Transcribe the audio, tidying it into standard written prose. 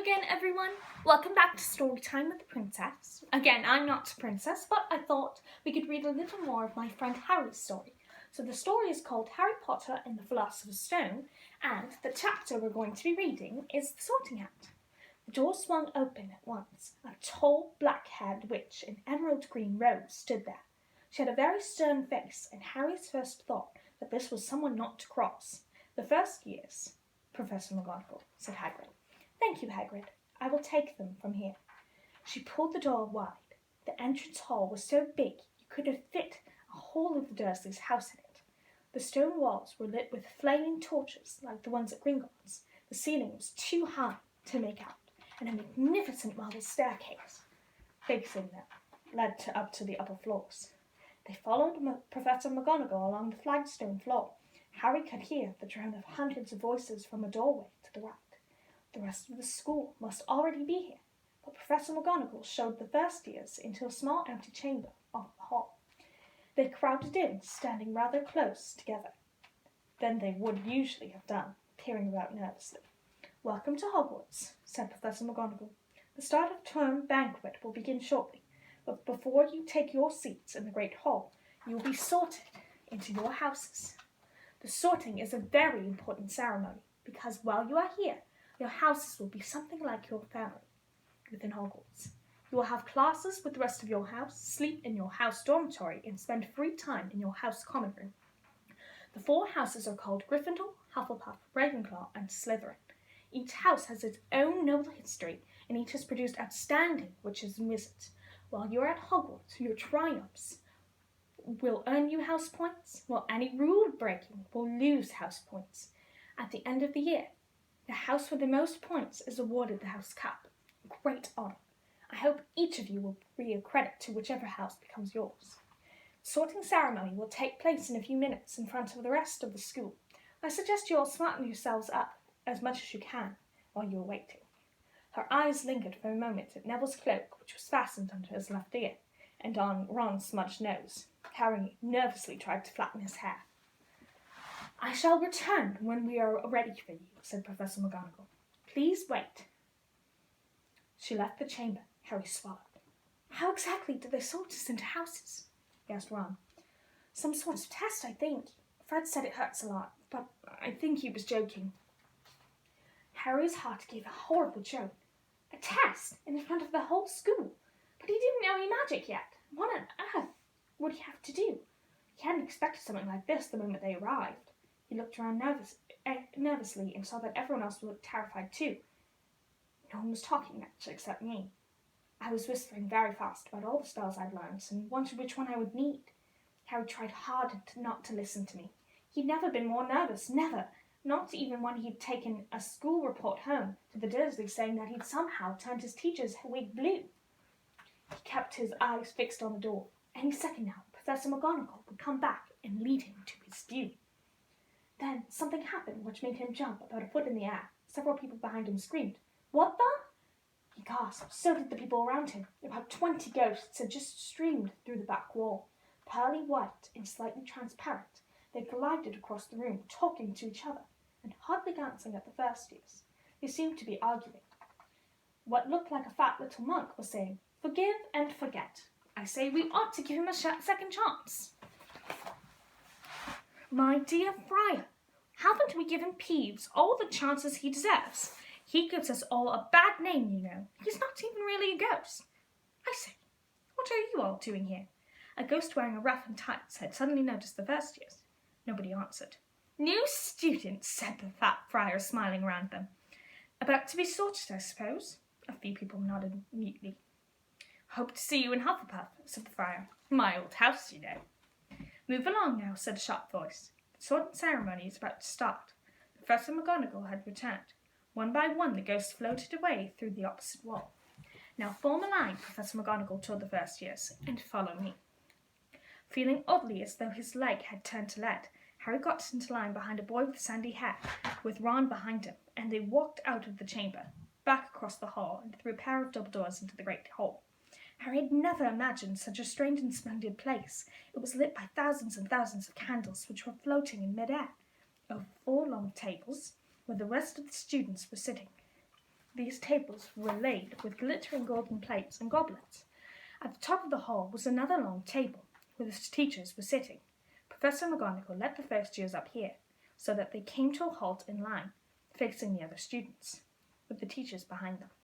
again, everyone. Welcome back to Storytime with the Princess. Again, I'm not a princess, but I thought we could read a little more of my friend Harry's story. So the story is called Harry Potter and the Philosopher's Stone, and the chapter we're going to be reading is The Sorting Hat. The door swung open at once. A tall, black-haired witch in emerald green robes stood there. She had a very stern face, and Harry's first thought that this was someone not to cross. The first years, Professor McGonagall, said Hagrid. Thank you, Hagrid. I will take them from here. She pulled the door wide. The entrance hall was so big you could have fit a whole of the Dursleys' house in it. The stone walls were lit with flaming torches like the ones at Gringotts. The ceiling was too high to make out, and a magnificent marble staircase facing them led up to the upper floors. They followed Professor McGonagall along the flagstone floor. Harry could hear the drone of hundreds of voices from a doorway to the right. The rest of the school must already be here, but Professor McGonagall showed the first years into a small empty chamber off the hall. They crowded in, standing rather close together than they would usually have done, peering about nervously. Welcome to Hogwarts, said Professor McGonagall. The start of term banquet will begin shortly, but before you take your seats in the great hall, you will be sorted into your houses. The sorting is a very important ceremony, because while you are here, your houses will be something like your family within Hogwarts. You will have classes with the rest of your house, sleep in your house dormitory, and spend free time in your house common room. The 4 houses are called Gryffindor, Hufflepuff, Ravenclaw, and Slytherin. Each house has its own noble history, and each has produced outstanding witches and wizards. While you're at Hogwarts, your triumphs will earn you house points, while any rule breaking will lose house points. At the end of the year, the house with the most points is awarded the house cup. Great honor. I hope each of you will be a credit to whichever house becomes yours. The sorting ceremony will take place in a few minutes in front of the rest of the school. I suggest you all smarten yourselves up as much as you can while you are waiting. Her eyes lingered for a moment at Neville's cloak, which was fastened under his left ear, and on Ron's smudged nose. Harry nervously tried to flatten his hair. I shall return when we are ready for you, said Professor McGonagall. Please wait. She left the chamber. Harry swallowed. How exactly do they sort us into houses? He asked Ron. Some sort of test, I think. Fred said it hurts a lot, but I think he was joking. Harry's heart gave a horrible joke. A test in front of the whole school? But he didn't know any magic yet. What on earth would he have to do? He hadn't expected something like this the moment they arrived. He looked around nervously and saw that everyone else looked terrified too. No one was talking much except me. I was whispering very fast about all the spells I'd learned and wondered which one I would need. Harry tried hard not to listen to me. He'd never been more nervous, never. Not even when he'd taken a school report home to the Dursleys saying that he'd somehow turned his teacher's wig blue. He kept his eyes fixed on the door. Any second now, Professor McGonagall would come back and lead him to his doom. Then something happened which made him jump about a foot in the air. Several people behind him screamed, "What the?" He gasped. So did the people around him. About 20 ghosts had just streamed through the back wall. Pearly white and slightly transparent, they glided across the room, talking to each other, and hardly glancing at the first years. They seemed to be arguing. What looked like a fat little monk was saying, "Forgive and forget. I say we ought to give him a second chance." My dear Friar, haven't we given Peeves all the chances he deserves? He gives us all a bad name, you know. He's not even really a ghost. I say, what are you all doing here? A ghost wearing a ruff and tights had suddenly noticed the first years. Nobody answered. New students, said the fat friar, smiling around them. About to be sorted, I suppose. A few people nodded mutely. Hope to see you in Hufflepuff, said the friar. My old house, you know. Move along now, said a sharp voice. The sorting ceremony is about to start. Professor McGonagall had returned. One by one, the ghosts floated away through the opposite wall. Now form a line, Professor McGonagall told the first years, and follow me. Feeling oddly as though his leg had turned to lead, Harry got into line behind a boy with sandy hair, with Ron behind him, and they walked out of the chamber, back across the hall, and through a pair of double doors into the great hall. Harry had never imagined such a strange and splendid place. It was lit by thousands and thousands of candles which were floating in mid-air over 4 long tables where the rest of the students were sitting. These tables were laid with glittering golden plates and goblets. At the top of the hall was another long table, where the teachers were sitting. Professor McGonagall led the first years up here, so that they came to a halt in line, facing the other students, with the teachers behind them.